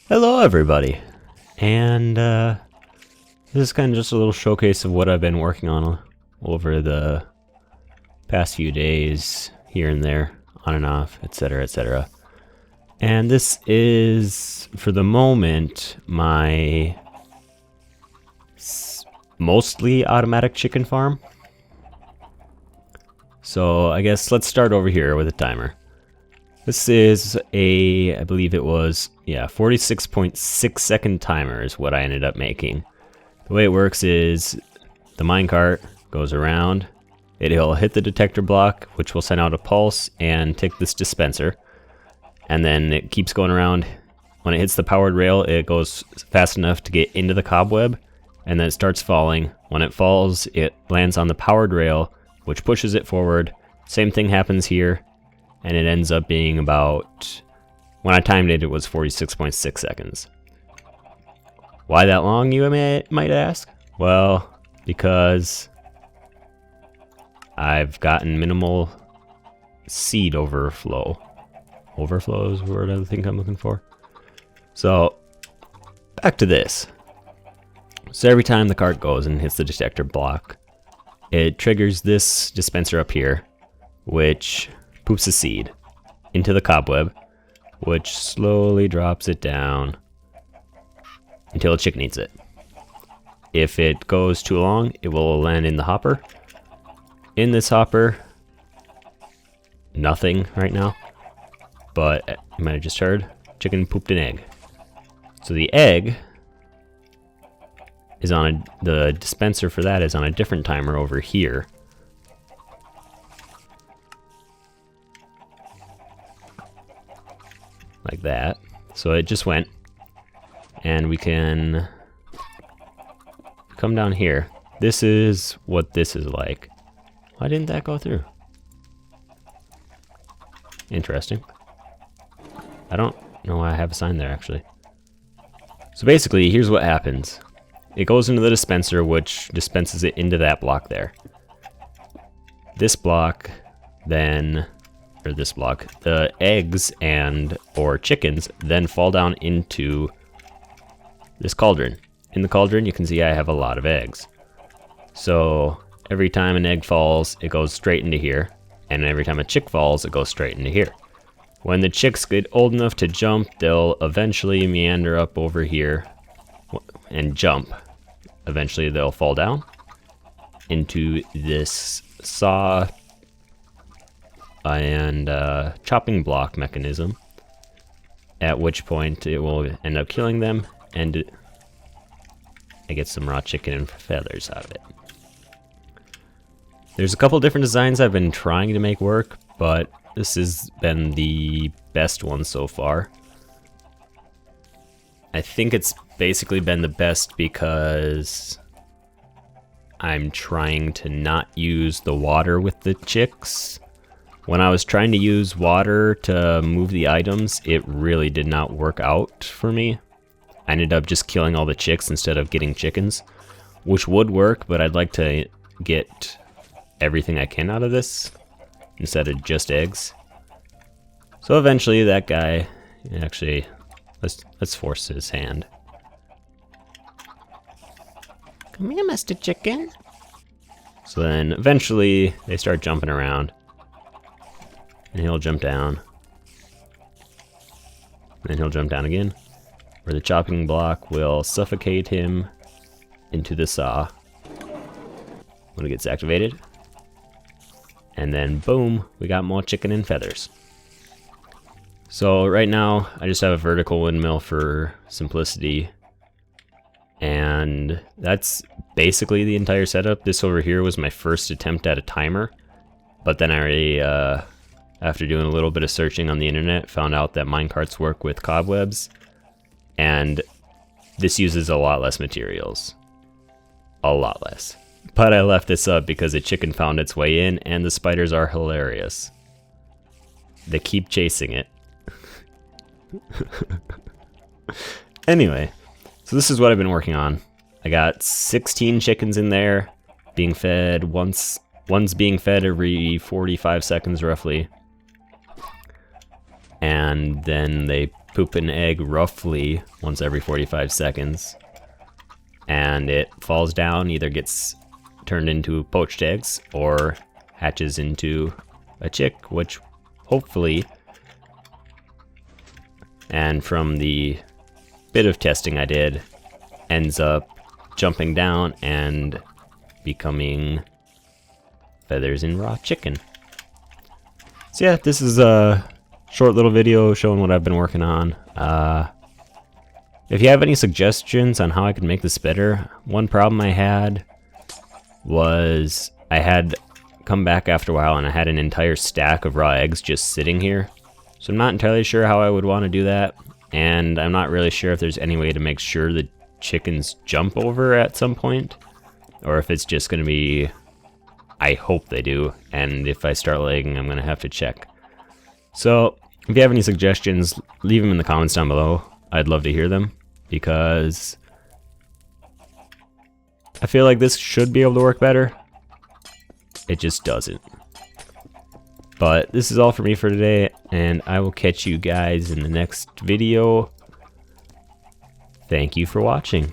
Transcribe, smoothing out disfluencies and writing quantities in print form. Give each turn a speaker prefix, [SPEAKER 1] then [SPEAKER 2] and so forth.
[SPEAKER 1] Hello everybody, and this is kind of just a little showcase of what I've been working on over the past few days, here and there, on and off, etc, etc. And this is, for the moment, my mostly automatic chicken farm. So I guess let's start over here with a timer. This is I believe it was, 46.6 second timer is what I ended up making. The way it works is the minecart goes around, it'll hit the detector block, which will send out a pulse and take this dispenser. And then it keeps going around. When it hits the powered rail, it goes fast enough to get into the cobweb, and then it starts falling. When it falls, it lands on the powered rail, which pushes it forward. Same thing happens here. And it ends up being about, when I timed it, it was 46.6 seconds. Why that long, you might ask? Well, because I've gotten minimal seed overflow. Overflow is the word I think I'm looking for. So, back to this. So every time the cart goes and hits the detector block, it triggers this dispenser up here, which poops a seed into the cobweb, which slowly drops it down until a chicken eats it. If it goes too long, it will land in the hopper. In this hopper, nothing right now, but you might have just heard, chicken pooped an egg. So the egg is on the dispenser for that is on a different timer over here. Like that. So it just went, and we can come down here. This is what this is like. Why didn't that go through? Interesting. I don't know why I have a sign there actually. So basically, here's what happens. It goes into the dispenser, which dispenses it into that block there. This block then, or this block, the eggs or chickens then fall down into this cauldron. In the cauldron, you can see I have a lot of eggs. So every time an egg falls, it goes straight into here. And every time a chick falls, it goes straight into here. When the chicks get old enough to jump, they'll eventually meander up over here and jump. Eventually they'll fall down into this saw and chopping block mechanism, at which point it will end up killing them, and I get some raw chicken and feathers out of it. There's a couple different designs I've been trying to make work, but this has been the best one so far. I think it's basically been the best because I'm trying to not use the water with the chicks. When I was trying to use water to move the items, it really did not work out for me. I ended up just killing all the chicks instead of getting chickens, which would work, but I'd like to get everything I can out of this instead of just eggs. So eventually that guy, actually, let's force his hand. Come here, Mr. Chicken. So then eventually they start jumping around. And he'll jump down. And he'll jump down again. Where the chopping block will suffocate him into the saw when it gets activated. And then boom, we got more chicken and feathers. So right now I just have a vertical windmill for simplicity. And that's basically the entire setup. This over here was my first attempt at a timer. But then I after doing a little bit of searching on the internet, found out that minecarts work with cobwebs, and this uses a lot less materials. A lot less. But I left this up because a chicken found its way in, and the spiders are hilarious. They keep chasing it. Anyway, so this is what I've been working on. I got 16 chickens in there, being fed one's being fed every 45 seconds roughly. And then they poop an egg roughly once every 45 seconds. And it falls down, either gets turned into poached eggs or hatches into a chick, which hopefully, and from the bit of testing I did, ends up jumping down and becoming feathers in raw chicken. So yeah, this is a short little video showing what I've been working on. If you have any suggestions on how I can make this better, one problem I had was I had come back after a while and I had an entire stack of raw eggs just sitting here. So I'm not entirely sure how I would want to do that, and I'm not really sure if there's any way to make sure the chickens jump over at some point, or if it's just going to be, I hope they do, and if I start lagging I'm going to have to check. So if you have any suggestions, leave them in the comments down below. I'd love to hear them, because I feel like this should be able to work better. It just doesn't. But this is all for me for today, and I will catch you guys in the next video. Thank you for watching.